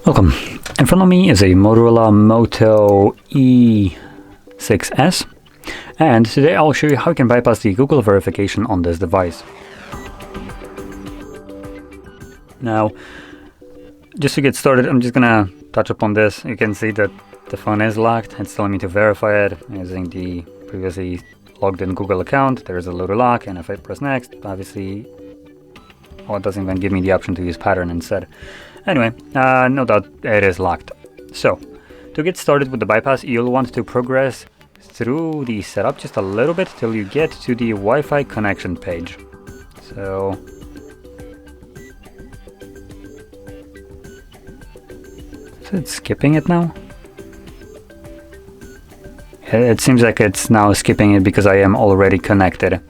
Welcome. In front of me is a Motorola Moto E6s, and today I'll show you how you can bypass the Google verification on this device. Now, just to get started, I'm just gonna touch upon this. You can see that the phone is locked. It's telling me to verify it using the previously logged in Google account. There's a little lock, and if I press next, obviously, well, it doesn't even give me the option to use pattern instead. Anyway, no doubt it is locked. So, to get started with the bypass, you'll want to progress through the setup just a little bit till you get to the Wi-Fi connection page. So, is it skipping it now? It seems like it's now skipping it because I am already connected.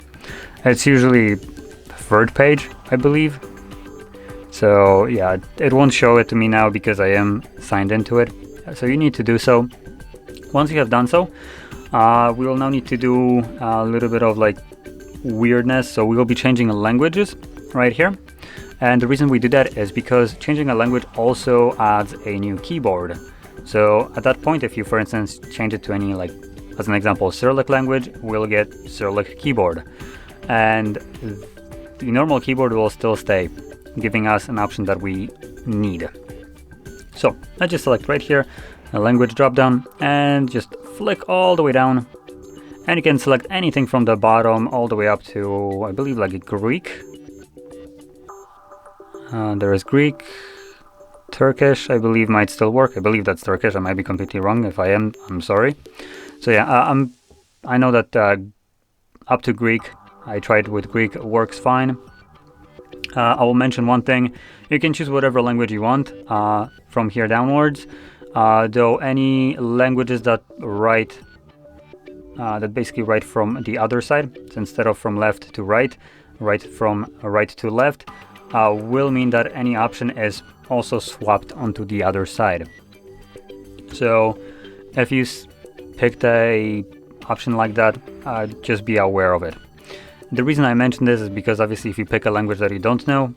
It's usually the third page, I believe. So yeah, it won't show it to me now because I am signed into it. So you need to do so. Once you have done so, we will now need to do a little bit of like weirdness. So we will be changing languages right here. And the reason we do that is because changing a language also adds a new keyboard. So at that point, if you, for instance, change it to any, like, as an example, Cyrillic language, we'll get Cyrillic keyboard. And the normal keyboard will still stay, giving us an option that we need. So I just select right here a language dropdown and just flick all the way down, and you can select anything from the bottom all the way up to, I believe, like Greek. There is Greek. Turkish, I believe, might still work. I believe that's Turkish. I might be completely wrong. If I am, I'm sorry. So yeah, I know that up to Greek, I tried with Greek, works fine. I will mention one thing. You can choose whatever language you want from here downwards. Though any languages that basically write from the other side, so instead of from left to right, right from right to left, will mean that any option is also swapped onto the other side. So if you picked a option like that, just be aware of it. The reason I mention this is because obviously if you pick a language that you don't know,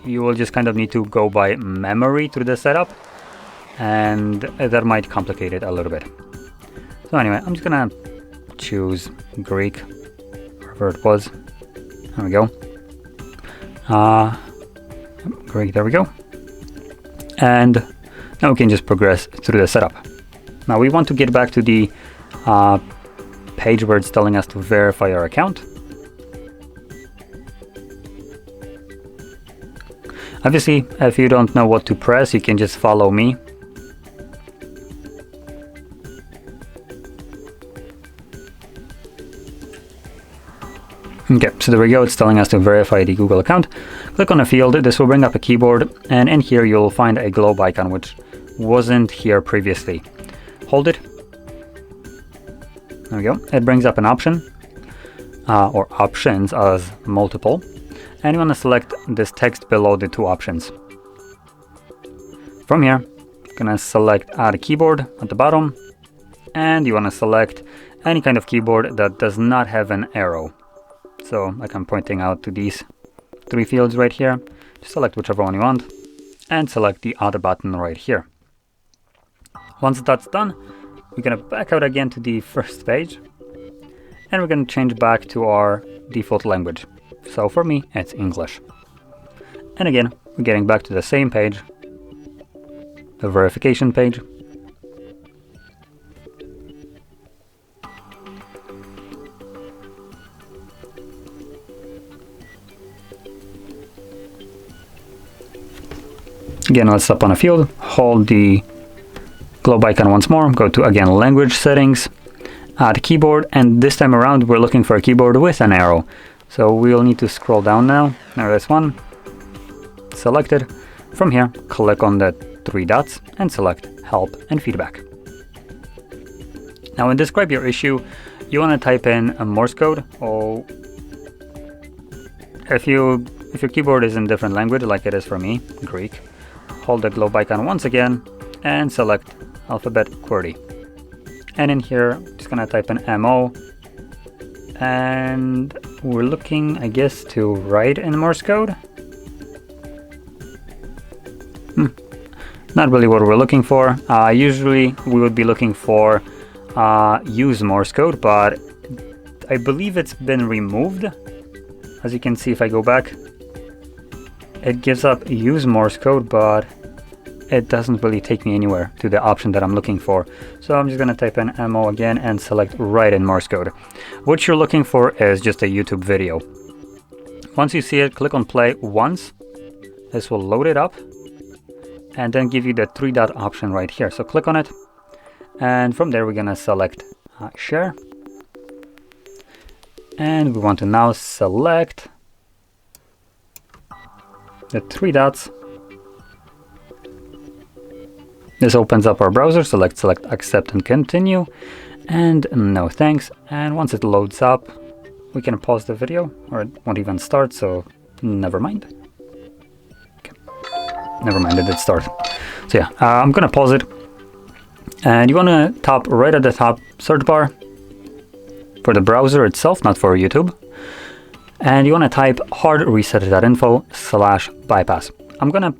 you will just kind of need to go by memory through the setup, and that might complicate it a little bit. So anyway, I'm just gonna choose Greek, wherever it was. There we go. Great, there we go. And now we can just progress through the setup. Now we want to get back to the page where it's telling us to verify our account. Obviously, if you don't know what to press, you can just follow me. Okay, so there we go. It's telling us to verify the Google account. Click on a field. This will bring up a keyboard, and in here you'll find a globe icon, which wasn't here previously. Hold it. There we go. It brings up an option, or options as multiple, and you want to select this text below the two options. From here, you're going to select Add a Keyboard at the bottom, and you want to select any kind of keyboard that does not have an arrow. So, like I'm pointing out to these three fields right here, just select whichever one you want, and select the Add button right here. Once that's done, we're going to back out again to the first page, and we're going to change back to our default language. So for me, it's English. And again, we're getting back to the same page, the verification page. Again, let's stop on a field, hold the globe icon once more, go to, again, language settings, add keyboard, and this time around we're looking for a keyboard with an arrow. So we'll need to scroll down now. There's one. Select it. From here, click on the three dots and select Help and Feedback. Now, when describe your issue, you want to type in a Morse code, or if your keyboard is in different language, like it is for me, Greek, hold the globe icon once again and select alphabet QWERTY. And in here, I'm just gonna type in MO, and we're looking, I guess, to write in Morse code. not really what we're looking for. Usually we would be looking for use Morse code, but I believe it's been removed. As you can see, if I go back, it gives up use Morse code, but it doesn't really take me anywhere to the option that I'm looking for. So I'm just gonna type in MO again and select write in Morse code. What you're looking for is just a YouTube video. Once you see it, click on play once. This will load it up and then give you the 3-dot option right here. So click on it, and from there we're gonna select share. And we want to now select the 3 dots. This opens up our browser. Select accept and continue, and no thanks. And once it loads up, we can pause the video, or it won't even start, so never mind. Okay. Never mind, it did start. So yeah, I'm gonna pause it, and you wanna tap right at the top search bar for the browser itself, not for YouTube, and you wanna type HardReset.Info/bypass. I'm gonna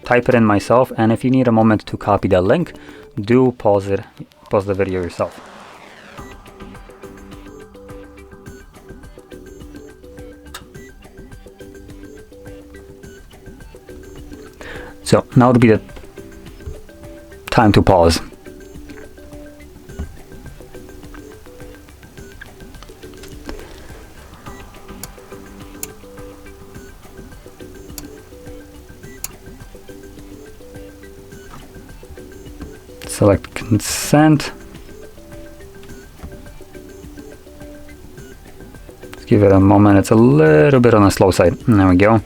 type it in myself, and if you need a moment to copy the link, do pause the video yourself. So now would be the time to pause. Select consent. Let's give it a moment. It's a little bit on the slow side. There we go.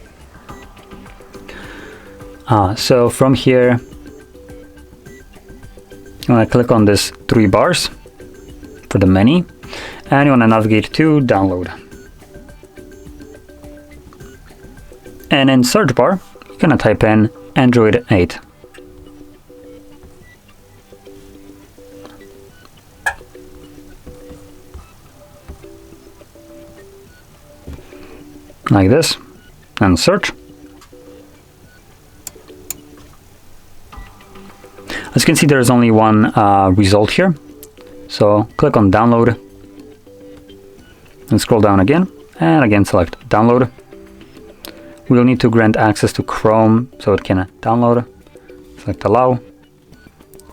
So from here, you want to click on this 3 bars for the menu, and you want to navigate to download. And in search bar, you're going to type in Android 8. Like this, and search. As you can see, there's only one result here. So click on download and scroll down again, and again select download. We'll need to grant access to Chrome so it can download. Select allow.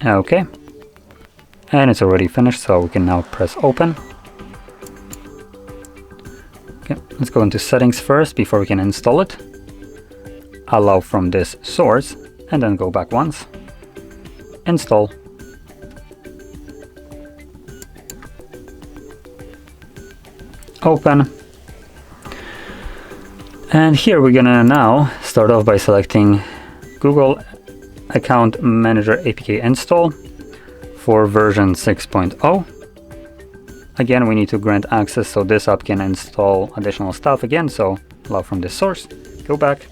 Okay. And it's already finished, so we can now press open. Okay, let's go into settings first before we can install it. Allow from this source, and then go back once. Install. Open. And here we're gonna now start off by selecting Google Account Manager APK install for version 6.0. Again, we need to grant access so this app can install additional stuff again, so allow from this source. Go back,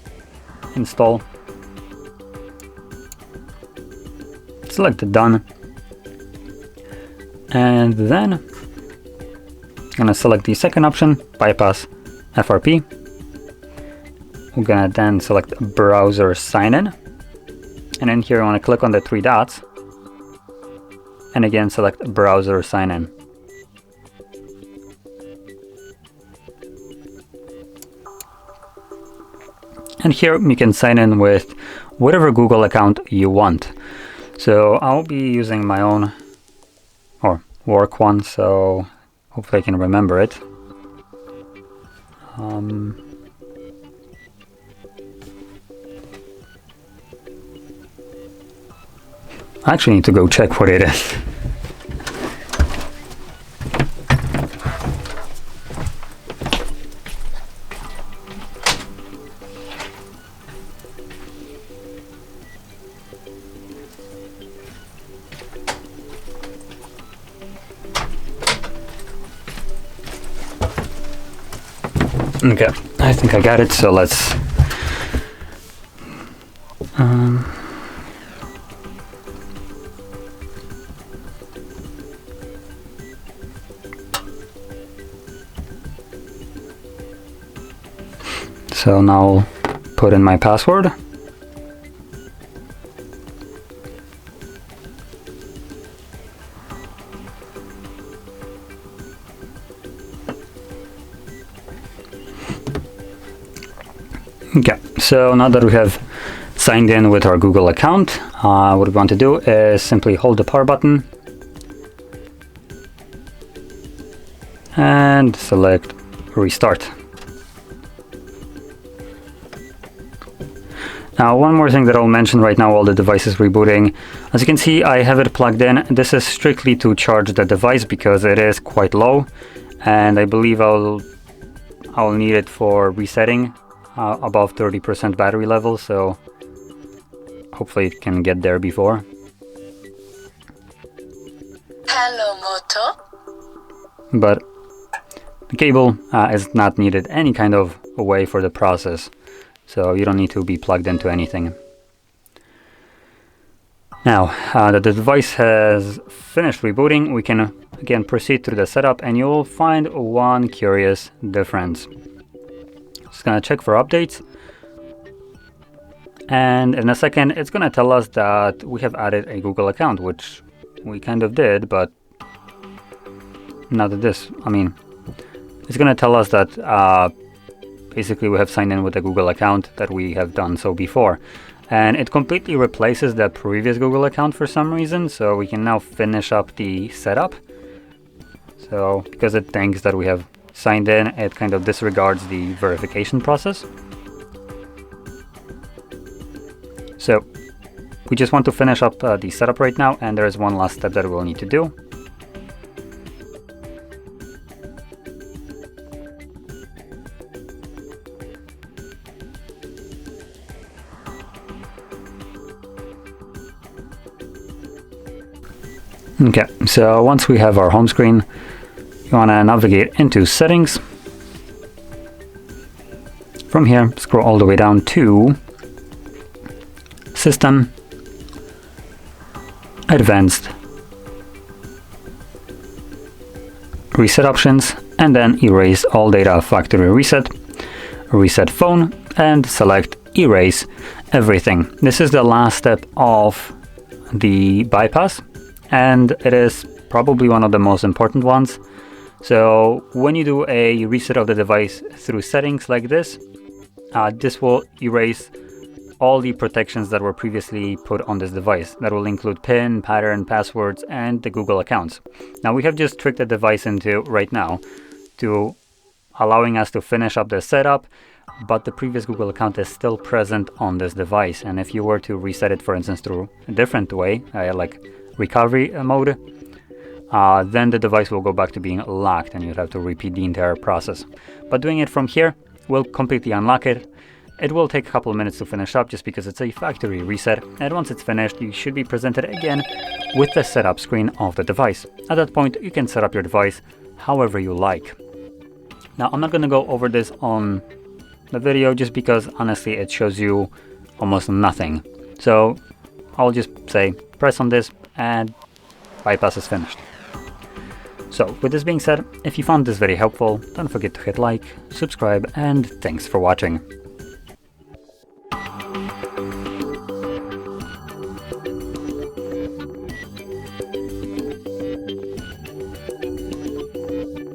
install. Select done. And then I'm gonna select the second option, bypass FRP. We're gonna then select browser sign in. And in here, I wanna click on the 3 dots. And again, select browser sign in. And here you can sign in with whatever Google account you want. So I'll be using my own or work one, so hopefully I can remember it. I actually need to go check what it is. Okay, I think I got it, so let's so now I'll put in my password. Okay, so now that we have signed in with our Google account, what we want to do is simply hold the power button and select restart. Now, one more thing that I'll mention right now while the device is rebooting. As you can see, I have it plugged in. This is strictly to charge the device because it is quite low, and I believe I'll need it for resetting above 30% battery level, so hopefully it can get there before. Hello, Moto. But the cable is not needed any kind of way for the process, so you don't need to be plugged into anything. Now that the device has finished rebooting, we can again proceed through the setup, and you'll find one curious difference. Just gonna check for updates, and in a second it's gonna tell us that we have added a Google account, which we kind of did, but not this. I mean, it's gonna tell us that basically we have signed in with a Google account that we have done so before, and it completely replaces the previous Google account for some reason. So we can now finish up the setup. So because it thinks that we have signed in, it kind of disregards the verification process. So we just want to finish up the setup right now, and there is one last step that we'll need to do. Okay, so once we have our home screen, you want to navigate into settings. From here, scroll all the way down to System, Advanced, Reset Options, and then erase all data factory reset, reset phone, and select erase everything. This is the last step of the bypass, and it is probably one of the most important ones. So when you do a reset of the device through settings like this, this will erase all the protections that were previously put on this device. That will include PIN, pattern, passwords, and the Google accounts. Now we have just tricked the device into right now to allowing us to finish up the setup, but the previous Google account is still present on this device. And if you were to reset it, for instance, through a different way, like recovery mode, then the device will go back to being locked and you'd have to repeat the entire process. But doing it from here will completely unlock it. It will take a couple of minutes to finish up just because it's a factory reset, and once it's finished you should be presented again with the setup screen of the device. At that point you can set up your device however you like. Now I'm not going to go over this on the video just because honestly it shows you almost nothing. So I'll just say press on this and bypass is finished. So with this being said, if you found this very helpful, don't forget to hit like, subscribe, and thanks for watching.